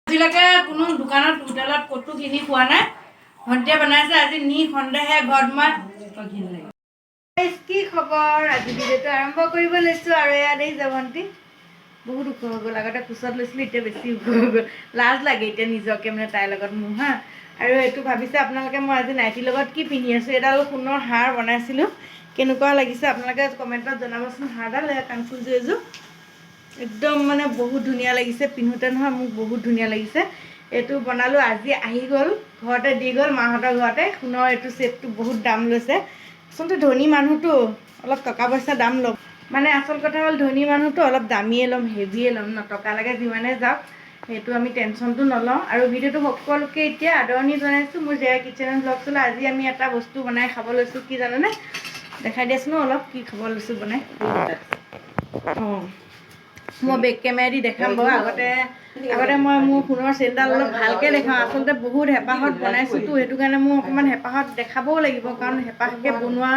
আজিলৈকে কোনো দোকানত হোটেলত ক'তো কিনি খোৱা নাই। ভণ্টিয়ে বনাইছে আজি নি সন্দেহে ঘৰত মই কি খবৰ। আজি ভিডিঅ'টো আৰম্ভ কৰিব লৈছোঁ আৰু এয়া দেখিছে ভণ্টি বহুত ওখ হৈ গ'ল। আগতে কোচত লৈছিলোঁ, এতিয়া বেছি ওখ হৈ গ'ল। লাজ লাগে এতিয়া নিজকে মানে তাইৰ লগত মোৰ হা। আৰু এইটো ভাবিছে আপোনালোকে মই আজি নাইটিৰ লগত কি পিন্ধি আছোঁ। এডাল সোণৰ হাৰ বনাইছিলোঁ, কেনেকুৱা লাগিছে আপোনালোকে কমেণ্টত জনাবচোন। হাৰডাল কাণফুলযোৰ এযোৰ একদম মানে বহুত ধুনীয়া লাগিছে পিন্ধোতে নহয়, মোক বহুত ধুনীয়া লাগিছে। এইটো বনালোঁ আজি আহি গ'ল, ঘৰতে দি গ'ল মাহঁতৰ ঘৰতে। সোণৰ এইটো ছেটটো বহুত দাম লৈছে। আচলতে ধনী মানুহটো অলপ টকা পইচা দাম ল'ম, মানে আচল কথা হ'ল ধনী মানুহটো অলপ দামীয়ে ল'ম, হেভিয়ে ল'ম ন। টকা লাগে যিমানে যাওক, সেইটো আমি টেনশ্যনটো নলওঁ। আৰু ভিডিঅ'টো সকলোকে এতিয়া আদৰণি জনাইছোঁ। মোৰ জেয়া কিটচেন ব্লগছলৈ আজি আমি এটা বস্তু বনাই খাব লৈছোঁ। কি জানেনে? দেখাই দিয়াচোন অলপ কি খাব লৈছোঁ বনাই। অঁ, মই বেক কেমেৰা দি দেখাম বাৰু। আগতে মই মোৰ সোণৰ চেইনডাল অলপ ভালকৈ দেখাওঁ। আচলতে বহুত হেঁপাহত বনাইছোঁতো, সেইটো কাৰণে মোৰ অকণমান হেঁপাহত দেখাবও লাগিব, কাৰণ হেঁপাহকৈ বনোৱা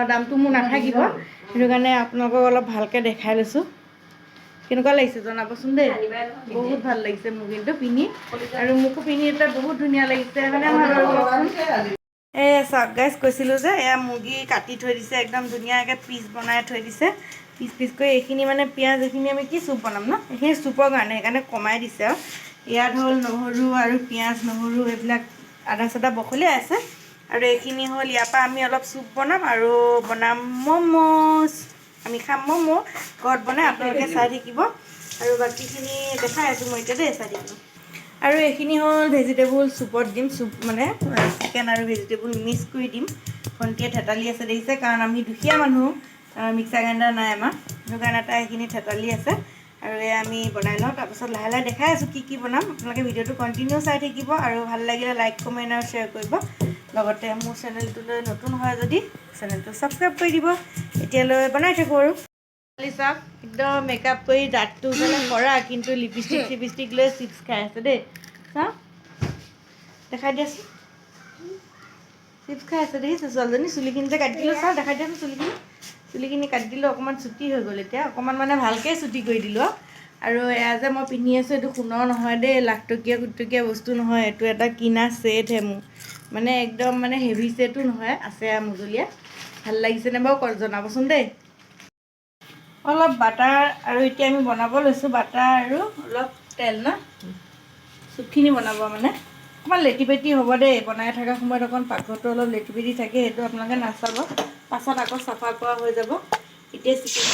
দামটো মোৰ নাথাকিব। সেইটো কাৰণে আপোনালোকক অলপ ভালকৈ দেখাই লৈছোঁ। কেনেকুৱা লাগিছে জনাবচোন দেই। বহুত ভাল লাগিছে মোৰ কিন্তু পিন্ধি, আৰু মোকো পিন্ধি এতিয়া বহুত ধুনীয়া লাগিছে মানে। চাওক গাইজ, কৈছিলোঁ যে এয়া মুৰ্গী কাটি থৈ দিছে, একদম ধুনীয়াকৈ পিচ বনাই থৈ দিছে। পিচ পিচ কৰি এইখিনি মানে পিঁয়াজ, এইখিনি আমি কি চুপ বনাম ন, এইখিনি চুপৰ কাৰণে সেইকাৰণে কমাই দিছে। আৰু ইয়াত হ'ল নহৰু আৰু পিঁয়াজ, নহৰু এইবিলাক আদা চাদা বখলিয়াই আছে। আৰু এইখিনি হ'ল ইয়াৰ পৰা আমি অলপ চুপ বনাম আৰু বনাম ম'ম'জ। আমি খাম ম'ম', ঘৰত বনাই আপোনালোকে চাই থাকিব। আৰু বাকীখিনি দেখাই আছোঁ মই এতিয়া দেই, চাই থাকিব। আৰু এইখিনি হ'ল ভেজিটেবল চুপত দিম, চুপ মানে চিকেন আৰু ভেজিটেবল মিক্স কৰি দিম। ভণ্টিয়ে থেতালি আছে দেখিছে, কাৰণ আমি দুখীয়া মানুহ, মিক্সাৰ গ্ৰাইণ্ডাৰ নাই আমাৰ, সেইটো কাৰণে তাই সেইখিনি থেতালি আছে। আৰু এয়া আমি বনাই লওঁ, তাৰপিছত লাহে লাহে দেখাই আছোঁ কি কি বনাম। আপোনালোকে ভিডিঅ'টো কণ্টিনিউ চাই থাকিব, আৰু ভাল লাগিলে লাইক, কমেণ্ট আৰু শ্বেয়াৰ কৰিব। লগতে মোৰ চেনেলটোলৈ নতুন হয় যদি চেনেলটো ছাবস্ক্ৰাইব কৰি দিব। এতিয়ালৈ বনাই থাকোঁ আৰু চাওক, একদম মেকআপ কৰি দাঁতটো মানে কৰা, কিন্তু লিপষ্টিক লৈ চিপছ খাই আছে দেই। চাওক, দেখাই দিয়াচোন, চিপছ খাই আছে দেখিছে ছোৱালীজনী। চুলিখিনি যে কাটি দিলোঁ, চাওক দেখাই দিয়াচোন চুলিখিনি কাটি দিলোঁ, অকণমান চুটি হৈ গ'ল এতিয়া, অকণমান মানে ভালকৈ চুটি কৰি দিলোঁ। আৰু এয়া যে মই পিন্ধি আছোঁ, এইটো সোণৰ নহয় দেই, লাখটকীয়া কোটিটকীয়া বস্তু নহয়। এইটো এটা কিনা ছেটহে মোৰ, মানে একদম মানে হেভি ছেটো নহয়, আছে মজলীয়া। ভাল লাগিছেনে বাৰু জনাবচোন দেই। অলপ বাটাৰ, আৰু এতিয়া আমি বনাব লৈছোঁ বাটাৰ আৰু অলপ তেল ন, চুপখিনি বনাব মানে অকণমান লেটি পেটি হ'ব দেই। বনাই থকা সময়ত অকণ পাকঘৰটো অলপ লেটি পেটি থাকে, সেইটো আপোনালোকে নাচাব, পাছত আকৌ চাফা কৰা হৈ যাব। এতিয়া চিকেন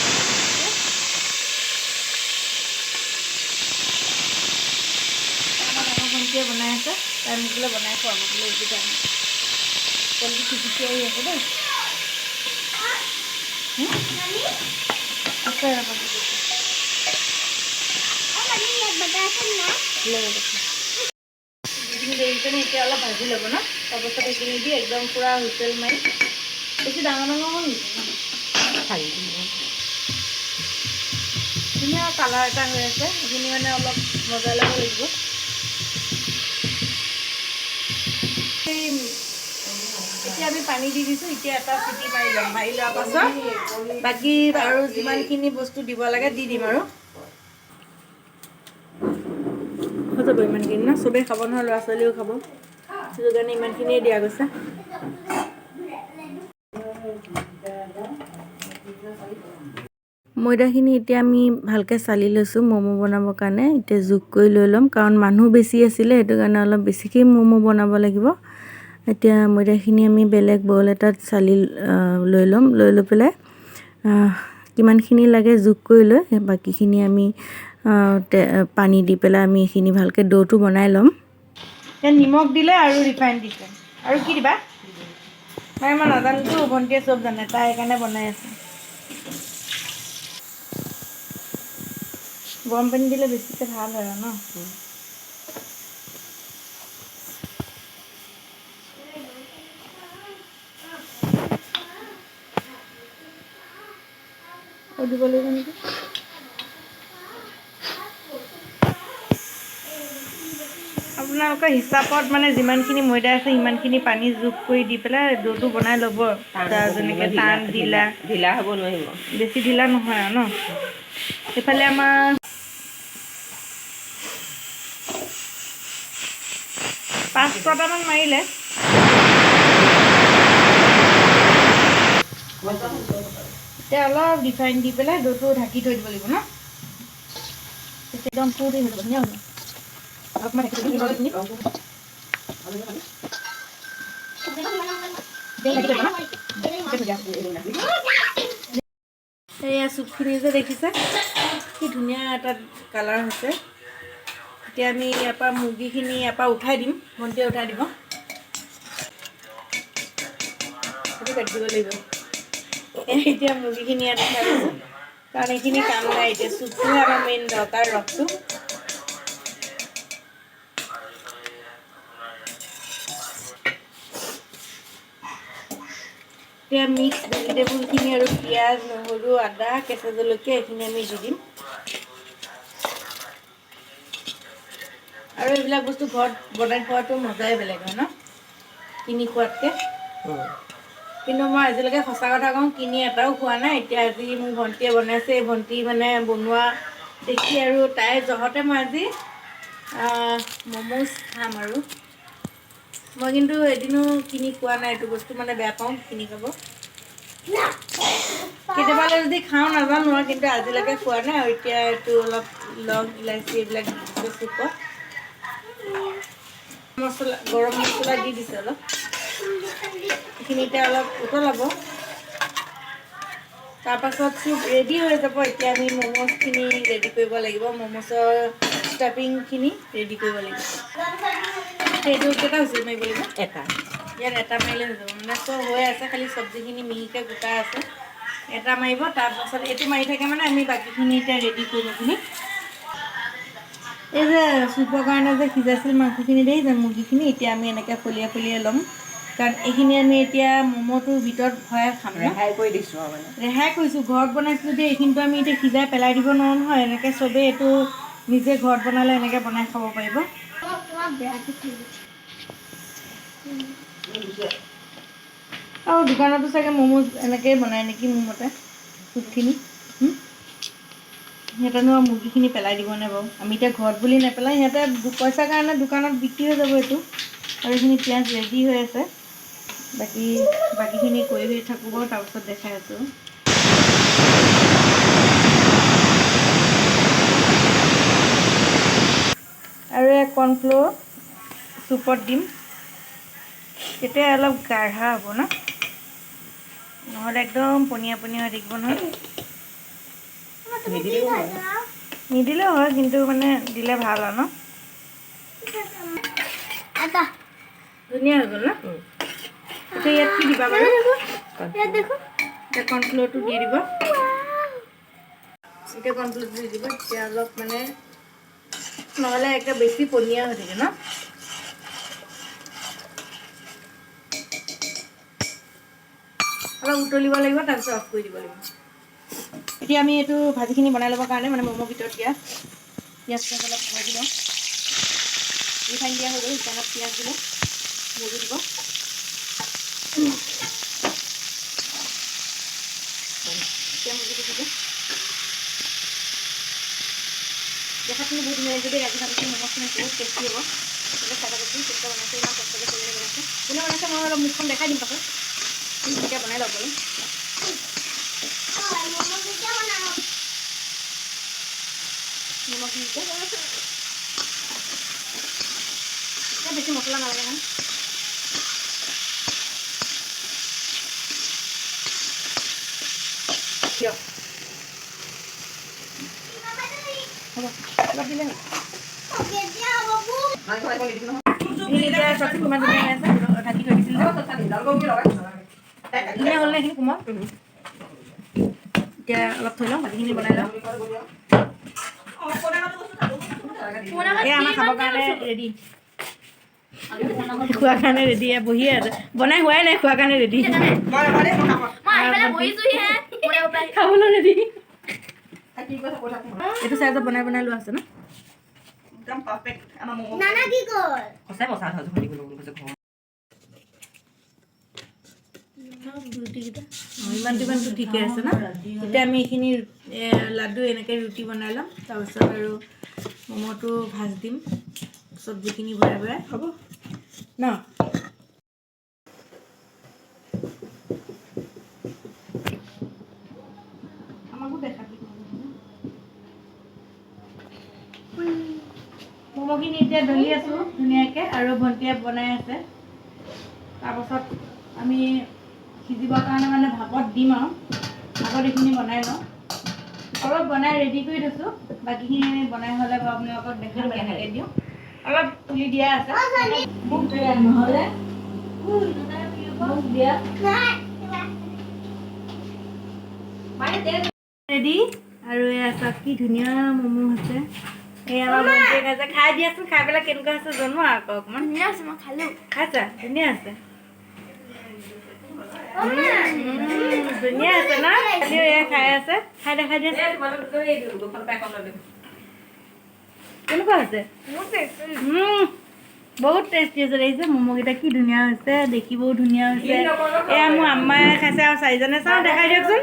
ভণ্টিয়ে বনাই আছে, তাই মোক বোলে বনাই খুৱাব বোলে এইটো কাৰণে। তেলটো খিচিকি আহি আছে দেই। আছে এইখিনি দেৰিখিনি এতিয়া অলপ ভাজি ল'ব ন, তাৰপাছত এইখিনি দি একদম পূৰা হুইচেল মাৰি, বেছি ডাঙৰ ডাঙৰ হ'ল নেকি ধুনীয়া কালাৰ এটা হৈ আছে। এইখিনি মানে অলপ মজাই ল'ব লাগিব। এতিয়া আমি পানী দি দিছোঁ, এতিয়া এটা চিটি মাৰি ল'ম। মাৰি লোৱাৰ পাছত বাকী আৰু যিমানখিনি বস্তু দিব লাগে দি দিম। আৰু হৈ যাব ইমানখিনি ন, চবেই খাব নহয়, ল'ৰা ছোৱালীও খাব, সেইটো কাৰণে ইমানখিনিয়ে দিয়া গৈছে। ময়দাখিনি এতিয়া আমি ভালকৈ চালি লৈছোঁ ম'ম' বনাবৰ কাৰণে। এতিয়া জোখ কৰি লৈ ল'ম, কাৰণ মানুহ বেছি আছিলে, সেইটো কাৰণে অলপ বেছিকৈ ম'ম' বনাব লাগিব। এতিয়া ময়দাখিনি আমি বেলেগ বল এটাত চালি লৈ ল'ম, লৈ পেলাই কিমানখিনি লাগে জোখ কৰি লৈ বাকীখিনি আমি পানী দি পেলাই আমি এইখিনি ভালকৈ ডোটো বনাই ল'ম। নিমখ দিলে আৰু ৰিফাইন দিছে, আৰু কি দিবা মানে মই নাজানোতো, ভণ্টিয়ে চব জানে, তাই সেইকাৰণে বনাই আছে। গৰম পানী দিলে বেছিকৈ ভাল হয় আৰু ন। দিব লাগিব নেকি। আপোনালোকৰ হিচাপত মানে যিমানখিনি ময়দা আছে সিমানখিনি পানী যোগ কৰি দি পেলাই ডোটো বনাই ল'ব। যেনেকৈ টান ঢিলা হ'ব নোৱাৰিব, বেছি ঢিলা নহয় আৰু ন। এইফালে আমাৰ 5-6টামান মাৰিলে। এতিয়া অলপ ৰিফাইন দি পেলাই ডোটো ঢাকি থৈ দিব লাগিব ন। তেতিয়া একদম ফুৰ্তি হৈ যাব, ধুনীয়া হ'ব। অলপমান ঢাকি থৈ দিম। এয়া চুপখিনি যে দেখিছে কি ধুনীয়া এটা কালাৰ হৈছে। এতিয়া আমি ইয়াৰ পৰা মুৰ্গীখিনি ইয়াৰ পৰা উঠাই দিম, ভণ্টিয়ে উঠাই দিব। সেইটো কাটি দিব লাগিব। এতিয়া মুৰ্গীখিনি ইয়াত উঠাই দিছোঁ, কাৰণ এইখিনি কাম নাই এতিয়া। চুপটোহে আমাৰ মেইন দৰকাৰ, ৰসটো। এতিয়া মিক্স ভেজিটেবলখিনি আৰু পিঁয়াজ, নহৰু, আদা, কেঁচা জলকীয়া এইখিনি আমি দি দিম। আৰু এইবিলাক বস্তু ঘৰত বনাই খোৱাটো মজাই বেলেগ হয় ন, কিনি খোৱাতকৈ। কিন্তু মই আজিলৈকে সঁচা কথা কওঁ, কিনি এটাও খোৱা নাই। এতিয়া আজি মোৰ ভণ্টিয়ে বনাইছে, এই ভণ্টি মানে বনোৱা দেখি আৰু তাই জহতে মই আজি ম'ম'জ খাম আৰু। মই কিন্তু এদিনো কিনি খোৱা নাই এইটো বস্তু, মানে বেয়া পাওঁ কিনি খাব। কেতিয়াবা যদি খাওঁ নাজানো আৰু, কিন্তু আজিলৈকে খোৱা নাই। আৰু এতিয়া এইটো অলপ লং ইলাচি এইবিলাক দি দিছে চুপত। মছলা, গৰম মছলা দি দিছে অলপ। এইখিনি এতিয়া অলপ উতলাব। তাৰপাছত চুপ ৰেডি হৈ যাব। এতিয়া আমি ম'ম'জখিনি ৰেডি কৰিব লাগিব। ম'ম'জৰ ষ্টাফিংখিনি ৰেডি কৰিব লাগিব। সেইটো কেইটা হুইচেল মাৰিব লাগিব? এটা। ইয়াত এটা মাৰিলে হৈ যাব, মানে চব হৈ আছে, খালি চব্জিখিনি মিহিকৈ গোটাই আছে। এটা মাৰিব, তাৰপাছত এইটো মাৰি থাকে মানে আমি বাকীখিনি এতিয়া ৰেডি কৰিম। এইখিনি এই যে চুপৰ কাৰণে যে সিজাইছিল মাংসখিনি দেই যে মুৰ্গীখিনি, এতিয়া আমি এনেকৈ ফলিয়াই ফলিয়াই ল'ম। কাৰণ এইখিনি আমি এতিয়া ম'ম'টোৰ ভিতৰত ভৰাই খাম। ৰেহাই কৰি দিছোঁ আৰু মানে। ৰেহাই কৰিছোঁ, ঘৰত বনাইছোঁ যদি এইখিনিতো আমি এতিয়া সিজাই পেলাই দিব নোৱাৰোঁ নহয়। এনেকৈ চবেই এইটো নিজে ঘৰত বনালে এনেকৈ বনাই খাব পাৰিব। আৰু দোকানতো চাগে ম'ম'জ এনেকৈয়ে বনায় নেকি মোৰ মতে, চুপখিনি। সিহঁতেনো আৰু মুৰ্গীখিনি পেলাই দিবনে বাৰু। আমি এতিয়া ঘৰত বুলি নেপেলাই, সিহঁতে পইচাৰ কাৰণে দোকানত বিক্ৰী হৈ যাব এইটো। আৰু এইখিনি পিঁয়াজ ৰেডি হৈ আছে, বাকীখিনি কৰি থাকোঁ বাৰু, তাৰপিছত দেখাই আছোঁ। আৰু এই কৰ্ণফ্ল'ৰ চুপত দিম, তেতিয়া অলপ গাঢ়া হ'ব ন, নহ'লে একদম পনীয়া পনীয়া হৈ থাকিব নহয়। নিদিলেও হয়, কিন্তু মানে দিলে ভাল আৰু ন। ধুনীয়া হৈ গ'ল ন। এতিয়া ইয়াত কি দিবা বাৰু? এতিয়া কৰ্ণফ্ল'ৰটো দি দিব। এতিয়া কৰ্ণফ্ল'ৰটো দি দিব, তেতিয়া অলপ মানে নহ'লে একে বেছি পনীয়া হৈ থাকে ন। অলপ উতলিব লাগিব, তাৰপিছত অফ কৰি দিব লাগিব। এতিয়া আমি এইটো ভাজিখিনি বনাই ল'বৰ কাৰণে মানে ম'মৰ ভিতৰত দিয়া পিঁয়াজটো অলপ ভাজি লওঁ। ৰিফাইন দিয়া হৈ গ'ল, ৰিফাইনত পিঁয়াজ দিলে ভাজি দিব। এতিয়া মুৰ্গীটো দিব। দেখাখিনি বহুত ধুনীয়া যদি ৰাখি থাকোঁ, ম'ম'খিনি বহুত টেষ্টি হ'ব। এতিয়া চাই থাকোঁচোন কেনেকৈ বনাইছে, ইমান কষ্টকৈ কৰি বনাইছে। কোনে বনাইছে মই অলপ মুখখন দেখাই দিম পাছত। এতিয়া বনাই লওক বাৰু। নিমখ দিছে, বেছি মছলা নালাগে নহয়। দিয়ক হ'ব, অলপ দিলে হ'ল। এতিয়া চব্জি কিমান ধুনীয়া হৈ আছে, ঢাকি থৈ দিছিল যে ধুনীয়া হ'ল নে এইখিনি কোমল। এতিয়া অলপ থৈ লওঁ, বাকীখিনি বনাই লওঁ। এয়া আমাৰ খাবৰ কাৰণে ৰেডি, খোৱাৰ কাৰণে ৰেডি। বহিয়ে আছে, বনাই হোৱাই নাই, খোৱাৰ কাৰণে ৰেডি। খাবলৈ ৰেডি। এইটো চাইজত বনাই বনাই লোৱা আছে ন। একদম পাৰফেক্ট আমাৰ ম'ম' নানা কি কল সঁচাই বচা থৈ ধৰি গ'লো বুলি কৈছে ঘৰ ৰুটিকেইটা ইমান টিমানটো ঠিকে আছে ন এতিয়া আমি এইখিনি লাডু এনেকৈ ৰুটি বনাই ল'ম তাৰপিছত আৰু ম'ম'টো ভাজ দিম চব্জিখিনি ভৰাই ভৰাই হ'ব ন আমাকো দেখাবি ম'ম'খিনি এতিয়া দলি আছোঁ ধুনীয়াকৈ আৰু ভণ্টিয়ে বনাই আছে তাৰপাছত আমি সিজিবৰ কাৰণে মানে ভাপত দিম আৰু আগত এইখিনি বনাই লওঁ অলপ বনাই ৰেডি কৰি থৈছোঁ বাকীখিনি বনাই হ'লে বাৰু আপোনালোকক দেখাম কেনেকৈ দিওঁ অলপ তুলি দিয়া আছে মোক নহ'লে মোক দিয়া ৰেডি আৰু এয়া চাওক কি ধুনীয়া ম'ম' হৈছে এই আমাৰ ভণ্টিয়ে খাইছে খাই দিয়াচোন খাই পেলাই কেনেকুৱা হৈছে জনোৱা আকৌ অকণমান ধুনীয়া আছে মই খালো খাইছা ধুনীয়া আছে ধুনীয়া আছে ন খালিও এয়া খাই আছে খাই দেখাই দিয়া কেনেকুৱা হৈছে বহুত টেষ্টি হৈছে দেখিছে ম'ম'কেইটা কি ধুনীয়া হৈছে দেখিবও ধুনীয়া হৈছে এয়া মোৰ আম্মাই খাইছে আৰু চাৰিজনে চাওঁ দেখাই দিয়কচোন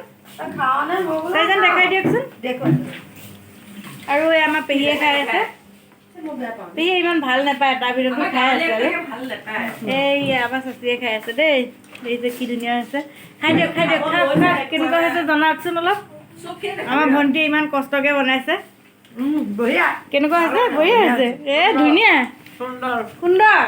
চাৰিজন দেখাই দিয়কচোন আৰু এই আমাৰ পেহীয়ে খাই আছে পেহীয়ে ইমান ভাল নাপায় তাৰ ভিতৰত খাই আছে আৰু এই আমাৰ চাচিয়ে খাই আছে দেই দেখিছে কি ধুনীয়া হৈছে খাই দিয়ক কেনেকুৱা হৈছে জনাওকচোন অলপ আমাৰ ভণ্টিয়ে ইমান কষ্টকৈ বনাইছে বঢ়িয়া কেনেকুৱা হৈছে বঢ়িয়া হৈছে ধুনীয়া সুন্দৰ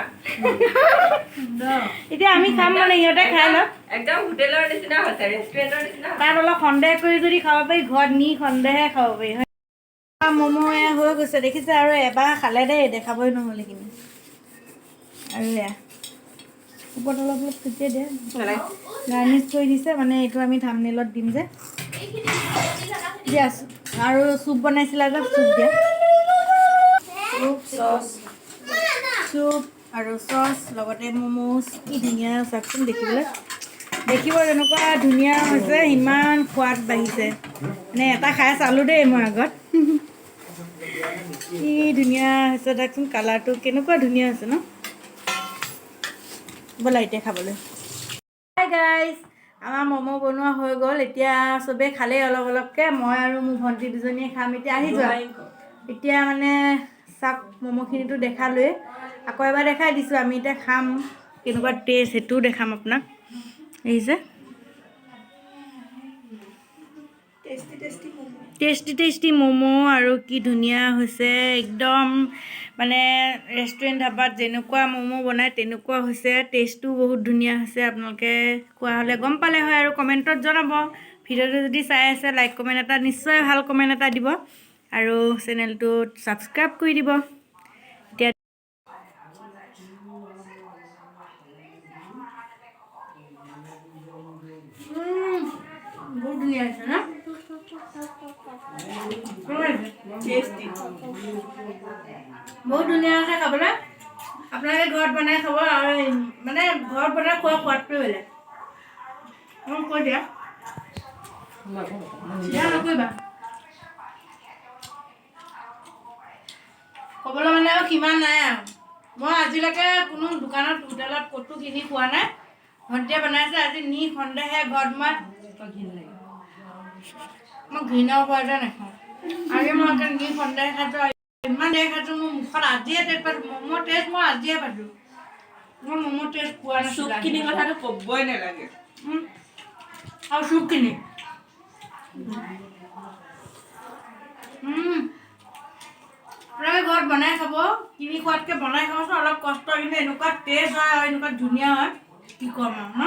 এতিয়া আমি খাম মানে সিহঁতে খাই লওক একদম হোটেলৰ নিচিনা হৈছে ৰেষ্টুৰেণ্টৰ নিচিনা তাত অলপ সন্দেহ কৰি যদি খাব পাৰি ঘৰত নি সন্দেহে খাব পাৰি ম'ম' এয়া হৈ গৈছে দেখিছে আৰু এবাৰ খালে দেই দেখাবই নহ'ল এইখিনি আৰু এয়া ওপৰত অলপ অলপ ছটিয়াই দিয়ে গাৰ্নিছ কৰি দিছে মানে এইটো আমি থাম্বনেইলত দিম যে দিয়া আৰু চুপ বনাইছিলা যে চুপ দিয়া চুপ আৰু চচ লগতে ম'ম'জ কি ধুনীয়া চাওকচোন দেখিবলৈ দেখিব যেনেকুৱা ধুনীয়া হৈছে ইমান সোৱাদ বাঢ়িছে মানে এটা খাই চালোঁ দেই মই আগত কি ধুনীয়া হৈছে চাওকচোন কালাৰটো কেনেকুৱা ধুনীয়া হৈছে ন ব'লা এতিয়া খাবলৈ হাই গাইজ আমাৰ ম'ম' বনোৱা হৈ গ'ল এতিয়া চবেই খালেই অলপ অলপকৈ মই আৰু মোৰ ভণ্টি দুজনীয়ে খাম এতিয়া আহি যোৱা এতিয়া মানে চাওক ম'ম'খিনিতো দেখালোৱেই আকৌ এবাৰ দেখাই দিছোঁ আমি এতিয়া খাম কেনেকুৱা টেষ্ট সেইটোও দেখাম আপোনাক দেখিছে টেষ্টি ম'ম' আৰু কি ধুনীয়া হৈছে একদম মানে ৰেষ্টুৰেণ্ট ধাবাত যেনেকুৱা ম'ম' বনায় তেনেকুৱা হৈছে টেষ্টটো বহুত ধুনীয়া হৈছে আপোনালোকে খোৱা হ'লে গম পালে হয় আৰু কমেণ্টত জনাব ভিডিঅ'টো যদি চাই আছে লাইক কমেণ্ট এটা নিশ্চয় ভাল কমেণ্ট এটা দিব আৰু চেনেলটোত ছাবস্ক্ৰাইব কৰি দিব এতিয়া বহুত ধুনীয়া হৈছে ন বহুত ধুনীয়া হৈছে খাবলৈ আপোনালোকে ঘৰত বনাই খাব আৰু মানে ঘৰত বনাই খোৱা সোৱাদটোৱে বেলেগ কৈ দিয়া নকৰিবা ক'বলৈ মানে আৰু সিমান নাই আৰু মই আজিলৈকে কোনো দোকানত হোটেলত ক'তো কিনি খোৱা নাই ভণ্টিয়ে বনাইছে আজি নি সন্দেহে ঘৰত মই ঘৃণাও পোৱাতে নাখাওঁ আজি মই নি সন্দেহ খাইছোঁ ইমান দেৰি খাইছোঁ মোৰ মুখত আজিয়ে টেষ্ট পাইছোঁ ম'ম' টেষ্ট মই আজিয়ে পাইছোঁ মই ম'ম' টেষ্ট পোৱা নাছিলোঁ চুপখিনি কথাটো ক'বই নালাগে আৰু চুপখিনি আপোনালোকে ঘৰত বনাই খাব কিনি খোৱাতকৈ বনাই খাবচোন অলপ কষ্ট কিন্তু এনেকুৱা টেষ্ট হয় আৰু এনেকুৱা ধুনীয়া হয় কি ক'ম আৰু ন